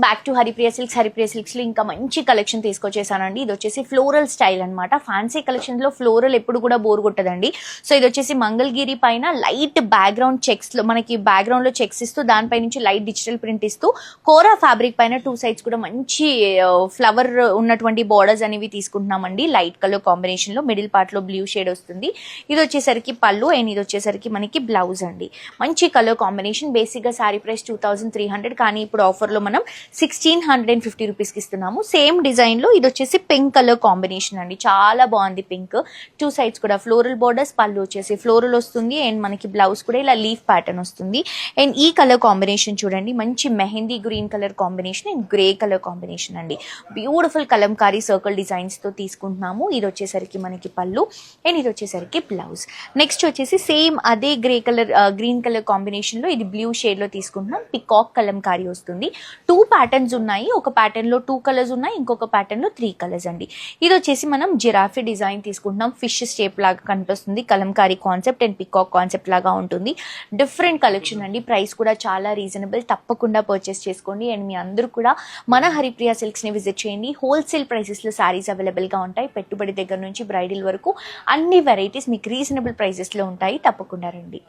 Back to Haripriya silks లో ఇంకా మంచి కలెక్షన్ తీసుకొచ్చేసానండి. ఇది వచ్చేసి ఫ్లోరల్ స్టైల్ అనమాట. ఫ్యాన్సీ కలెక్షన్ లో ఫ్లోరల్ ఎప్పుడు కూడా బోర్ కొట్టదండి. సో ఇది వచ్చేసి మంగళగిరి పైన లైట్ బ్యాక్గ్రౌండ్ చెక్స్ లో మనకి బ్యాక్గ్రౌండ్ లో చెక్స్ ఇస్తూ దానిపై నుంచి లైట్ డిజిటల్ ప్రింట్ ఇస్తూ కోరా ఫ్యాబ్రిక్ పైన 2 సైడ్స్ కూడా మంచి ఫ్లవర్ ఉన్నటువంటి బోర్డర్స్ అనేవి తీసుకుంటున్నామండి. లైట్ కలర్ కాంబినేషన్ లో మిడిల్ పార్ట్ లో బ్లూ షేడ్ వస్తుంది. ఇది వచ్చేసరికి పళ్ళు అండ్ ఇది వచ్చేసరికి మనకి బ్లౌజ్ అండి. మంచి కలర్ కాంబినేషన్. బేసిక్ గా సారీ ప్రైస్ 2300, కానీ ఇప్పుడు ఆఫర్ లో మనం 1650 రూపీస్ కి ఇస్తున్నాము. సేమ్ డిజైన్ లో ఇది వచ్చేసి పింక్ కలర్ కాంబినేషన్ అండి. చాలా బాగుంది పింక్. 2 సైడ్స్ కూడా ఫ్లోరల్ బోర్డర్స్, పళ్ళు వచ్చేసి ఫ్లోరల్ వస్తుంది అండ్ మనకి బ్లౌజ్ కూడా ఇలా లీఫ్ ప్యాటర్న్ వస్తుంది. అండ్ ఈ కలర్ కాంబినేషన్ చూడండి, మంచి mehndi green colour combination and grey colour combination అండి. బ్యూటిఫుల్ కలంకారీ సర్కిల్ డిజైన్స్ తో తీసుకుంటున్నాము. ఇది వచ్చేసరికి మనకి పళ్ళు అండ్ ఇది వచ్చేసరికి బ్లౌజ్. నెక్స్ట్ వచ్చేసి సేమ్ అదే గ్రీన్ కలర్ కాంబినేషన్ లో ఇది బ్లూ షేడ్ లో తీసుకుంటున్నాం. పికాక్ కలంకారీ వస్తుంది. 2 ప్యాటర్న్స్ ఉన్నాయి. ఒక ప్యాటర్న్ లో 2 కలర్స్ ఉన్నాయి, ఇంకొక ప్యాటర్న్ లో 3 కలర్స్ అండి. ఇది వచ్చేసి మనం జిరాఫీ డిజైన్ తీసుకుంటున్నాం. ఫిష్ షేప్ లాగా కనిపిస్తుంది. Kalamkari concept and peacock concept లాగా ఉంటుంది. డిఫరెంట్ కలెక్షన్ అండి. ప్రైస్ కూడా చాలా రీజనబుల్. తప్పకుండా పర్చేస్ చేసుకోండి. అండ్ మీ అందరూ కూడా మన హరిప్రియ సిల్క్స్ ని విజిట్ చేయండి. హోల్సేల్ ప్రైసెస్ లో సారీస్ అవైలబుల్ గా ఉంటాయి. పెట్టుబడి దగ్గర నుంచి బ్రైడల్ వరకు అన్ని వెరైటీస్ మీకు రీజనబుల్ ప్రైసెస్ లో ఉంటాయి. తప్పకుండా రండి.